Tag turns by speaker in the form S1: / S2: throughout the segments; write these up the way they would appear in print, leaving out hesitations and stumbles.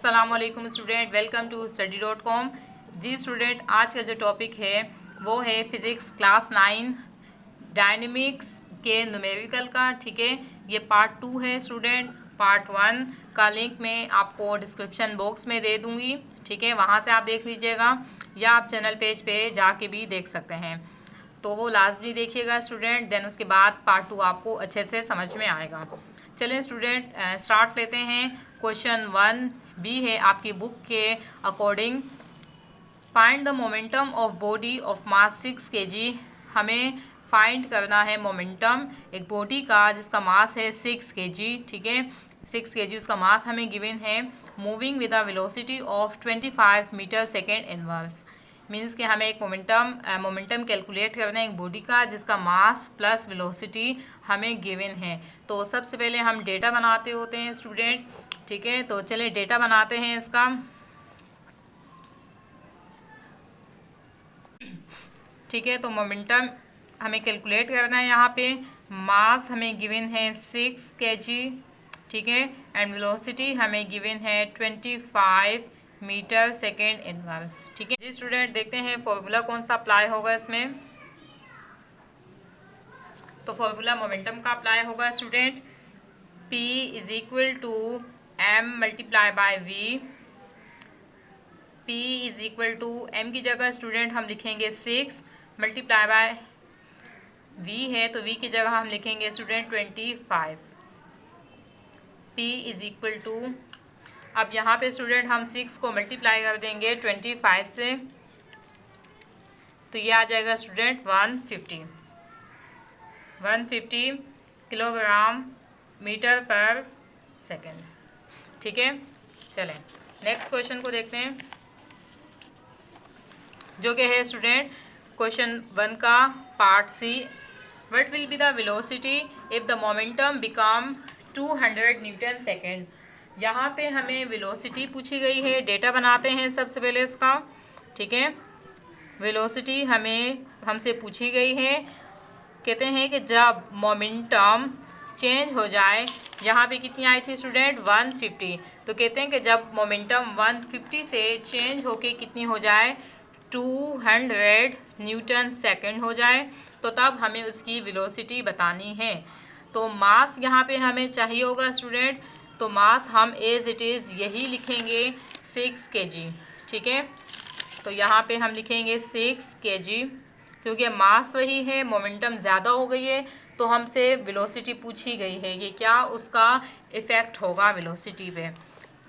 S1: अस्सलाम वालेकुम student, welcome to study.com। जी स्टूडेंट, आज का जो टॉपिक है वो है फिज़िक्स क्लास 9 डायनेमिक्स के न्यूमेरिकल का। ठीक है, ये पार्ट 2 है स्टूडेंट। पार्ट 1 का लिंक मैं आपको डिस्क्रिप्शन बॉक्स में दे दूँगी। ठीक है, वहाँ से आप देख लीजिएगा या आप चैनल पेज पे जाके भी देख सकते हैं, तो वो लाजमी देखिएगा स्टूडेंट। देन उसके बाद पार्ट 2 आपको अच्छे से समझ में आएगा। चलें स्टूडेंट, स्टार्ट लेते हैं। क्वेश्चन 1 बी है आपकी बुक के according, find the momentum of body of mass 6 kg। हमें फाइंड करना है मोमेंटम एक बॉडी का जिसका मास है 6 kg। ठीक है, 6 kg उसका मास हमें गिवन है, moving with a velocity of 25 metre second inverse. Means कि हमें एक मोमेंटम कैलकुलेट करना है एक बॉडी का जिसका मास प्लस वेलोसिटी हमें गिवन है। तो सबसे पहले हम डेटा बनाते होते हैं स्टूडेंट। ठीक है, तो चलिए डेटा बनाते हैं इसका। ठीक है, तो मोमेंटम हमें कैलकुलेट करना है। यहाँ पे मास हमें गिवन है 6 kg। ठीक है, एंड वेलोसिटी हमें गिवन है 25 मीटर सेकेंड इनवर्स। ठीक है जी स्टूडेंट, देखते हैं फॉर्मूला कौन सा अप्लाई होगा इसमें। तो फॉर्मूला मोमेंटम का अप्लाई होगा student, P is equal to M multiply by V। P is equal to M की जगह स्टूडेंट हम लिखेंगे 6 मल्टीप्लाई बाय V है, तो V की जगह हम लिखेंगे student 25। P is equal to, अब यहाँ पे स्टूडेंट हम 6 को मल्टीप्लाई कर देंगे 25 से, तो ये आ जाएगा स्टूडेंट 150 किलोग्राम मीटर पर सेकेंड। ठीक है, चलें नेक्स्ट क्वेश्चन को देखते हैं, जो कि है स्टूडेंट क्वेश्चन 1 का part C. What will be the velocity if the momentum become 200 newton second. यहाँ पे हमें वेलोसिटी पूछी गई है, डेटा बनाते हैं सबसे पहले इसका। ठीक है, वेलोसिटी हमसे पूछी गई है। कहते हैं कि जब मोमेंटम चेंज हो जाए, यहाँ पे कितनी आई थी स्टूडेंट 150, तो कहते हैं कि जब मोमेंटम 150 से चेंज होके कितनी हो जाए 200 न्यूटन सेकेंड हो जाए, तो तब हमें उसकी वेलोसिटी बतानी है। तो मास यहाँ पे हमें चाहिए होगा स्टूडेंट, तो मास हम एज इट इज़ यही लिखेंगे 6 kg। ठीक है, तो यहाँ पे हम लिखेंगे 6 kg, क्योंकि मास वही है, मोमेंटम ज़्यादा हो गई है, तो हमसे वेलोसिटी पूछी गई है, ये क्या उसका इफ़ेक्ट होगा वेलोसिटी पे।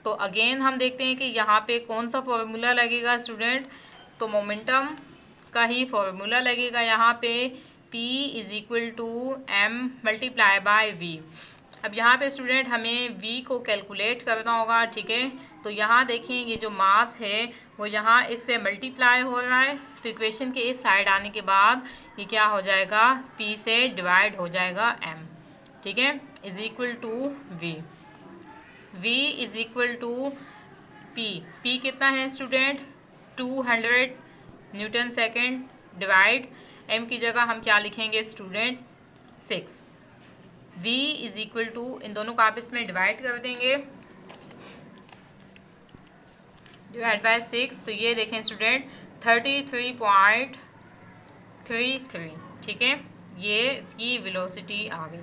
S1: तो अगेन हम देखते हैं कि यहाँ पे कौन सा फॉर्मूला लगेगा स्टूडेंट, तो मोमेंटम का ही फॉर्मूला लगेगा यहाँ पे, P is equal to M multiply by V। अब यहाँ पे स्टूडेंट हमें V को कैलकुलेट करना होगा। ठीक है, तो यहाँ देखिए ये जो मास है वो यहाँ इससे मल्टीप्लाई हो रहा है, तो इक्वेशन के इस साइड आने के बाद ये क्या हो जाएगा, P से डिवाइड हो जाएगा M। ठीक है, is equal to V। V is equal to P कितना है student 200 newton second divide M की जगह हम क्या लिखेंगे student 6। V is equal to, इन दोनों को आप इसमें डिवाइड कर देंगे, डिवाइड बाय 6, तो ये देखें स्टूडेंट 33.33। ठीक है, ये इसकी वेलोसिटी आ गई।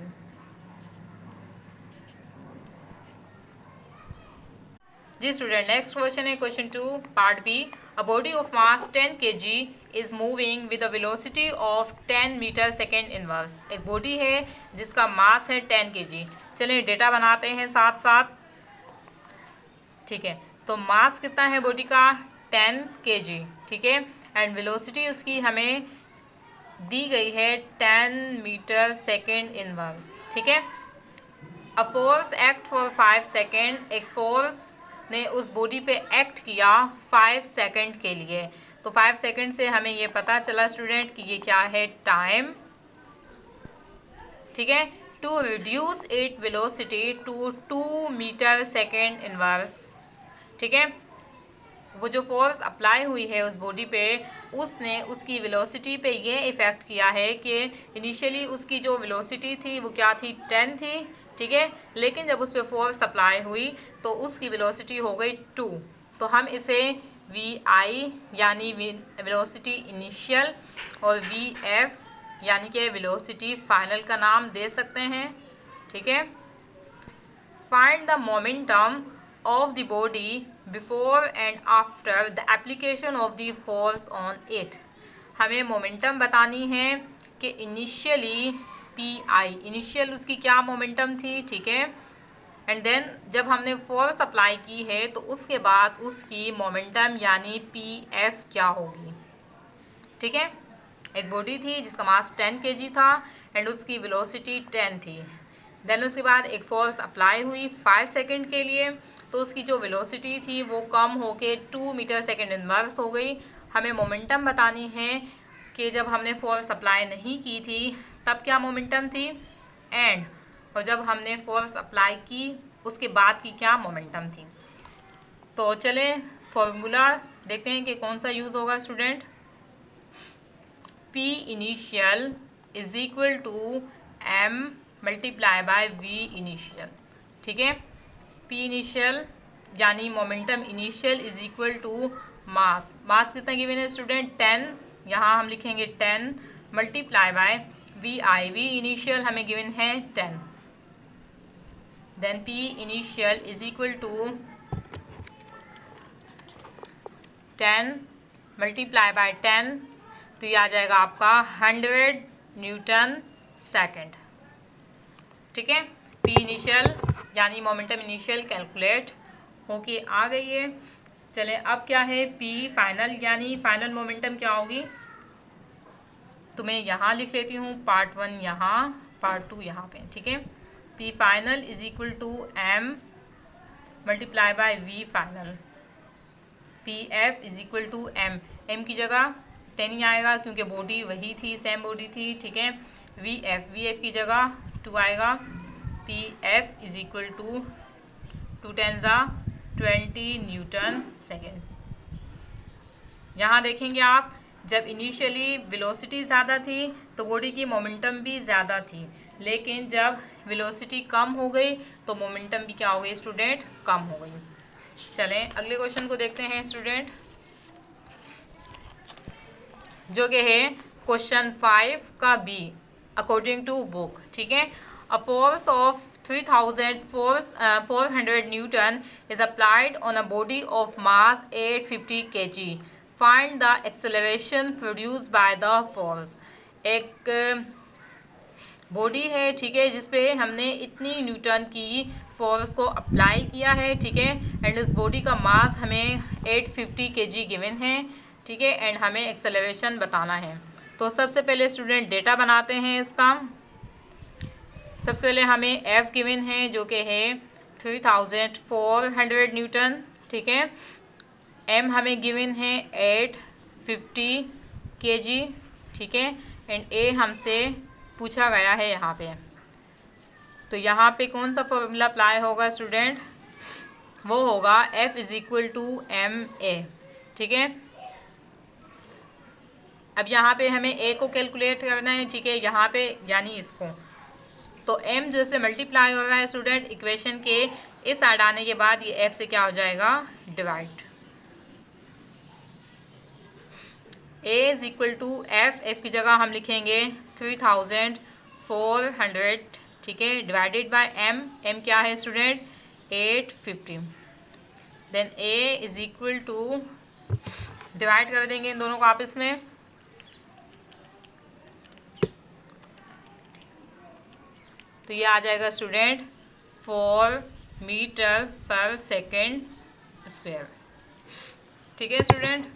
S1: जी स्टूडेंट, नेक्स्ट क्वेश्चन है question 2 part B. A body of mass 10 kg is moving with a velocity of 10 metre second inverse. एक बॉडी है जिसका मास है 10 kg। चलिए डेटा बनाते हैं साथ साथ। ठीक है, तो मास कितना है बॉडी का 10 kg। ठीक है, एंड वेलोसिटी उसकी हमें दी गई है 10 मीटर सेकेंड इनवर्स। ठीक है, a force act for 5 second, एक फोर्स ने उस बॉडी पे एक्ट किया 5 सेकेंड के लिए। तो 5 सेकेंड से हमें ये पता चला स्टूडेंट कि ये क्या है टाइम। ठीक है, to reduce it velocity to 2 metre second inverse. ठीक है, वो जो फोर्स अप्लाई हुई है उस बॉडी पे, उसने उसकी वेलोसिटी पे ये इफ़ेक्ट किया है कि इनिशियली उसकी जो वेलोसिटी थी वो क्या थी 10 थी, ठीक है। लेकिन जब उस पर फोर्स अप्लाई हुई तो उसकी वेलोसिटी हो गई 2, तो हम इसे VI यानी वेलोसिटी इनिशियल और VF यानी कि वेलोसिटी फाइनल का नाम दे सकते हैं, ठीक है। Find the momentum of the body before and after the application of the force on it. हमें मोमेंटम बतानी है कि इनिशियली PI, इनिशियल उसकी क्या मोमेंटम थी, ठीक है। एंड देन जब हमने फोर्स अप्लाई की है तो उसके बाद उसकी मोमेंटम यानी PF क्या होगी, ठीक है। एक बॉडी थी जिसका मास 10 kg था एंड उसकी वेलोसिटी 10 थी। देन उसके बाद एक फोर्स अप्लाई हुई 5 सेकेंड के लिए, तो उसकी जो वेलोसिटी थी वो कम होके 2 मीटर सेकेंड इनवर्स हो गई। हमें मोमेंटम बतानी है कि जब हमने फोर्स अप्लाई नहीं की थी तब क्या मोमेंटम थी, एंड और जब हमने फोर्स अप्लाई की उसके बाद की क्या मोमेंटम थी। तो चले फॉर्मूला देखते हैं कि कौन सा यूज़ होगा student. P initial is equal to M multiply by V initial, ठीक है। P इनिशियल यानी momentum initial is equal to mass, mass कितना गिवन है स्टूडेंट 10, यहाँ हम लिखेंगे 10 multiply by VI, V initial हमें गिवन है 10, then P initial is equal to 10 multiply by 10, तो ये आ जाएगा आपका 100 न्यूटन सेकेंड, ठीक है। P इनिशियल यानी मोमेंटम इनिशियल कैलकुलेट होके आ गई है। चले अब क्या है P फाइनल यानी फाइनल मोमेंटम क्या होगी, तो मैं यहाँ लिख लेती हूँ पार्ट 1 यहाँ, पार्ट 2 यहाँ पे, ठीक है। P final is equal to M multiply by V final, PF is equal to M की जगह 10 ही आएगा क्योंकि बॉडी वही थी, सेम बॉडी थी, ठीक है। VF की जगह 2 आएगा, PF is equal to 2 10 20 newton second. यहाँ देखेंगे आप जब इनिशियली वेलोसिटी ज़्यादा थी तो बॉडी की मोमेंटम भी ज़्यादा थी, लेकिन जब वेलोसिटी कम हो गई तो मोमेंटम भी क्या हो गई स्टूडेंट, कम हो गई। चलें अगले क्वेश्चन को देखते हैं स्टूडेंट, जो कि है क्वेश्चन 5 का B अकॉर्डिंग टू बुक, ठीक है। अ force of 3400 Newton is applied on a body of mass 850 kg, find the acceleration produced by the force. एक बॉडी है, ठीक है, जिसपे हमने इतनी न्यूटन की फोर्स को अप्लाई किया है, ठीक है, एंड इस बॉडी का मास हमें 850 kg गिवन है, ठीक है, एंड हमें एक्सेलरेशन बताना है। तो सबसे पहले स्टूडेंट डेटा बनाते हैं इसका। सबसे पहले हमें F गिवन है जो कि है 3400 न्यूटन, ठीक है। M हमें गिवन है 850 kg, ठीक है, एंड A हमसे पूछा गया है यहाँ पे। तो यहाँ पे कौन सा फॉर्मूला अप्लाई होगा स्टूडेंट, वो होगा F is equal to MA, ठीक है। अब यहाँ पे हमें A को कैलकुलेट करना है, ठीक है, यहाँ पे यानी इसको, तो M जैसे मल्टीप्लाई हो रहा है स्टूडेंट इक्वेशन के इस साइड आने के बाद ये F से क्या हो जाएगा, divide. A is equal to F की जगह हम लिखेंगे 3400, ठीक है, डिवाइडेड बाय M क्या है student 850, then A is equal to divide कर देंगे इन दोनों को आपस में, तो ये आ जाएगा स्टूडेंट 4 मीटर पर सेकेंड स्क्वायर, ठीक है स्टूडेंट।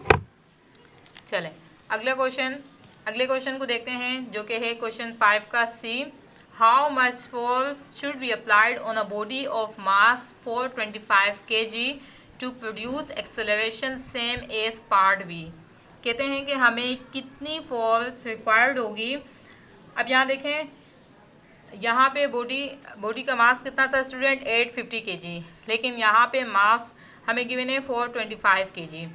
S1: चलें अगले क्वेश्चन को देखते हैं जो कि है क्वेश्चन 5 का C। How much force should be applied on a body of mass 425 kg to produce acceleration same as part B। कहते हैं कि हमें कितनी फोर्स रिक्वायर्ड होगी। अब यहाँ देखें, यहाँ पे बॉडी का मास कितना था स्टूडेंट 850 kg, लेकिन यहाँ पे मास हमें गिवन है 425 kg,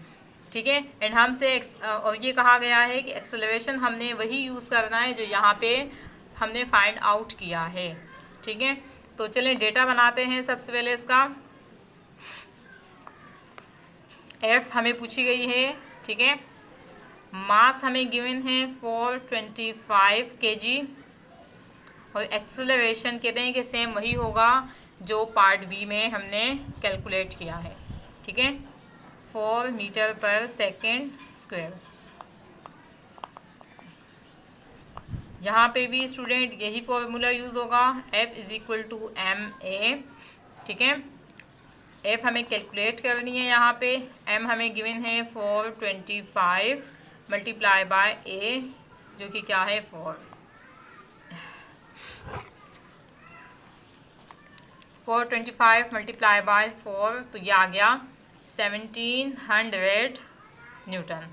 S1: ठीक है, एंड हमसे और ये कहा गया है कि एक्सेलरेशन हमने वही यूज़ करना है जो यहाँ पे हमने फाइंड आउट किया है, ठीक है। तो चलें डेटा बनाते हैं सबसे पहले इसका। एफ हमें पूछी गई है, ठीक है। मास हमें गिवन है 425 kg और एक्सेलरेशन कहते हैं कि सेम वही होगा जो पार्ट बी में हमने कैलकुलेट किया है, ठीक है, 4 मीटर पर सेकेंड स्क्वायर। यहाँ पे भी स्टूडेंट यही फॉर्मूला यूज़ होगा, F is equal to ma, ठीक है। F हमें कैलकुलेट करनी है, यहाँ पे M हमें गिवन है 425 मल्टीप्लाई बाय A जो कि क्या है 425 मल्टीप्लाई बाय 4, तो ये आ गया 1700 न्यूटन,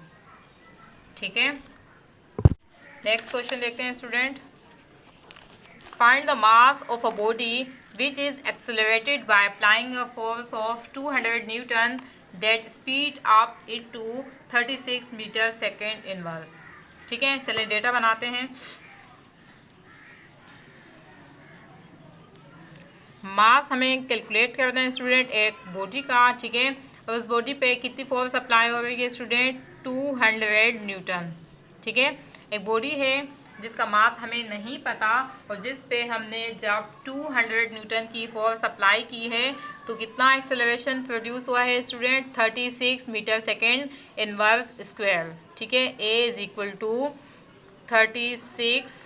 S1: ठीक है। नेक्स्ट क्वेश्चन देखते हैं student. Find the mass of a body which is accelerated by applying a force of 200 newton that speed up it to 36 metre second inverse, ठीक है। चलिए डेटा बनाते हैं। मास हमें कैलकुलेट करना है स्टूडेंट एक बॉडी का, ठीक है, और उस बॉडी पे कितनी फोर्स अप्लाई हो रही है स्टूडेंट 200 न्यूटन, ठीक है। एक बॉडी है जिसका मास हमें नहीं पता और जिस पे हमने जब 200 न्यूटन की फोर्स अप्लाई की है तो कितना एक्सेलरेशन प्रोड्यूस हुआ है student 36 metre second inverse square, ठीक है। A is equal to 36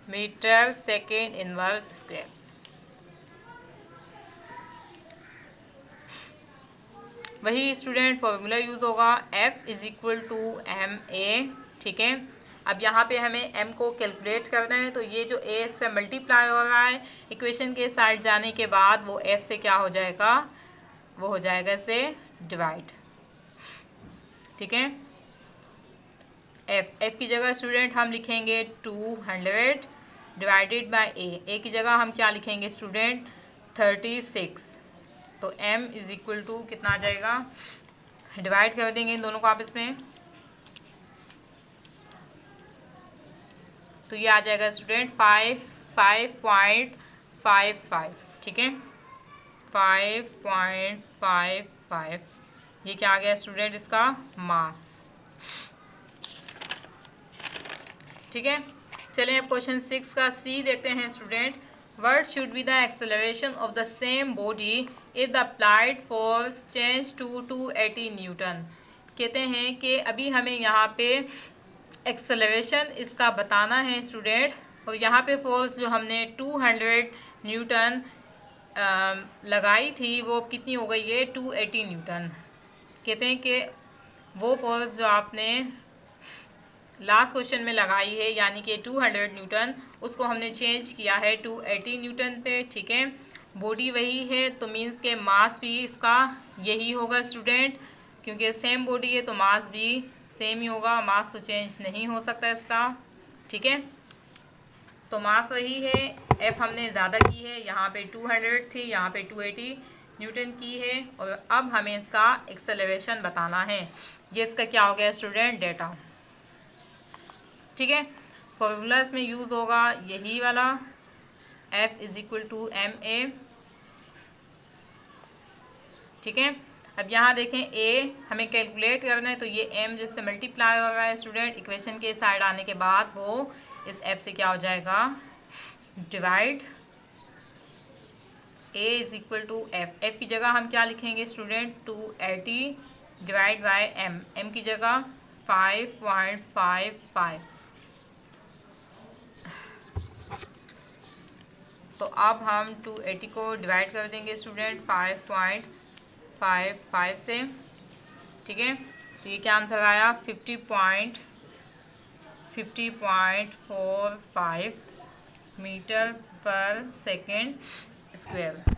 S1: metre second inverse square. वही स्टूडेंट फॉर्मूला यूज़ होगा, F is equal to ma, ठीक है। अब यहाँ पे हमें m को कैलकुलेट करना है, तो ये जो a से मल्टीप्लाई हो रहा है इक्वेशन के साइड जाने के बाद वो f से क्या हो जाएगा, वो हो जाएगा इससे डिवाइड, ठीक है। f की जगह स्टूडेंट हम लिखेंगे 200 डिवाइडेड बाय a की जगह हम क्या लिखेंगे स्टूडेंट 36, तो m इज इक्वल टू कितना आ जाएगा, डिवाइड कर देंगे इन दोनों को आपस में, तो ये आ जाएगा स्टूडेंट 5.55, ठीक है, 5.55। ये क्या आ गया स्टूडेंट इसका मास, ठीक है। चलिए अब क्वेश्चन 6 का सी देखते हैं student. What should be the acceleration of the same body if the applied force change to 280 Newton. कहते हैं कि अभी हमें यहाँ पे एक्सेलरेशन इसका बताना है स्टूडेंट, और यहाँ पे फोर्स जो हमने 200 न्यूटन लगाई थी वो कितनी हो गई है 280 न्यूटन। कहते हैं कि वो फोर्स जो आपने लास्ट क्वेश्चन में लगाई है यानी कि 200 न्यूटन, उसको हमने चेंज किया है 280 न्यूटन पे, ठीक है। बॉडी वही है तो मीन्स के मास भी इसका यही होगा स्टूडेंट, क्योंकि सेम बॉडी है तो मास भी सेम ही होगा, मास तो चेंज नहीं हो सकता इसका, ठीक है। तो मास वही है, एफ हमने ज़्यादा की है, यहाँ पे 200 थी, यहाँ पे 280 न्यूटन की है, और अब हमें इसका एक्सेलरेशन बताना है। ये इसका क्या हो गया स्टूडेंट डेटा, ठीक है। फॉर्मूला इसमें यूज़ होगा यही वाला, F is equal to ma, ठीक है। अब यहाँ देखें A हमें कैलकुलेट करना है, तो ये m जिससे मल्टीप्लाई हो रहा है स्टूडेंट, इक्वेशन के साइड आने के बाद वो इस F से क्या हो जाएगा divide, A is equal to F की जगह हम क्या लिखेंगे स्टूडेंट 280 डिवाइड बाय m की जगह 5.55। तो अब हम 280 को डिवाइड कर देंगे स्टूडेंट 5.55 से, ठीक है। तो ये क्या आंसर आया 50.45 मीटर पर सेकेंड स्क्वायर।